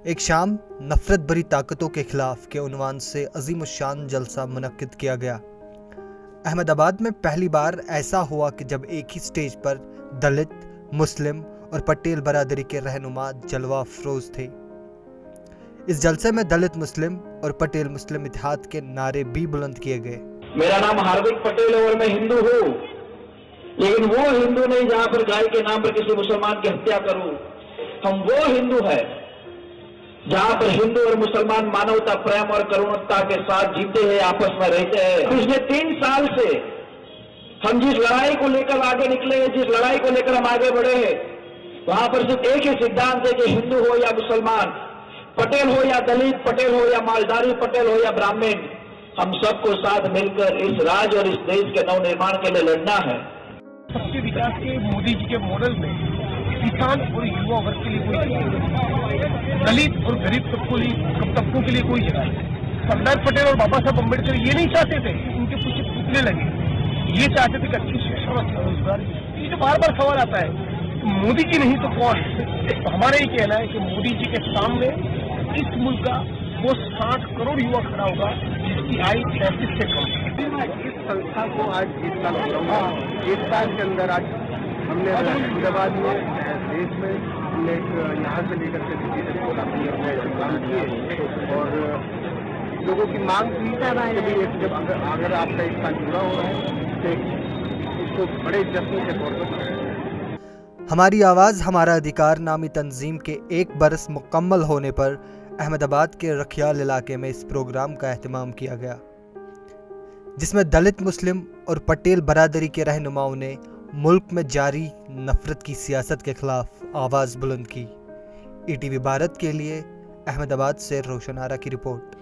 एक शाम नफरत भरी ताकतों के खिलाफ के उन्वान से अजीम शान जलसा मुनक्किद किया गया। अहमदाबाद में पहली बार ऐसा हुआ कि जब एक ही स्टेज पर दलित, मुस्लिम और पटेल बरादरी के रहनुमा जलवा अफरोज थे। इस जलसे में दलित मुस्लिम और पटेल मुस्लिम इत्तेहाद के नारे भी बुलंद किए गए। मेरा नाम हार्दिक पटेल है और मैं हिंदू हूँ, लेकिन वो हिंदू नहीं जहाँ पर गाय के नाम पर किसी मुसलमान की हत्या करूं। हम वो हिंदू है जहाँ पर हिंदू और मुसलमान मानवता, प्रेम और करुणता के साथ जीते हैं, आपस में रहते हैं। पिछले 3 साल से हम जिस लड़ाई को लेकर आगे निकले हैं, जिस लड़ाई को लेकर हम आगे बढ़े हैं, वहां पर सिर्फ एक ही सिद्धांत है कि हिंदू हो या मुसलमान, पटेल हो या दलित, पटेल हो या मालधारी, पटेल हो या ब्राह्मण, हम सबको साथ मिलकर इस राज्य और इस देश के नवनिर्माण के लिए लड़ना है। सबके विकास के मोदी जी के मॉडल में किसान और युवा वर्ग के लिए कोई जगह, दलित और गरीब तबकों के लिए कोई जगह नहीं। सरदार पटेल और बाबा साहब अम्बेडकर ये नहीं चाहते थे कि उनके पीछे पुतले लगे, ये चाहते थे कि अच्छी शिक्षा और रोजगार। ये जो बार बार सवाल आता है तो मोदी जी नहीं तो कौन? तो हमारा ये कहना है कि मोदी जी के सामने इस मुल्क का वो 60 करोड़ युवा खड़ा होगा जिसकी आयु 35 से कम। इस संस्था को आज 1 साल होगा। 1 साल के अंदर आज हमने अहमदाबाद में, देश में, हमने यहाँ से लेकर के दिल्ली तक को काफी काम किए और लोगों की मांग थी कि जब अगर आपका 1 साल पूरा हो रहा है तो इसको बड़े जश्न के तौर पर मनाया। हमारी आवाज़ हमारा अधिकार नामी तंजीम के 1 बरस मुकम्मल होने पर अहमदाबाद के रखियाल इलाके में इस प्रोग्राम का एहतमाम किया गया, जिसमें दलित, मुस्लिम और पटेल बरादरी के रहनुमाओं ने मुल्क में जारी नफरत की सियासत के खिलाफ आवाज़ बुलंद की। ईटीवी भारत के लिए अहमदाबाद से रोशन आरा की रिपोर्ट।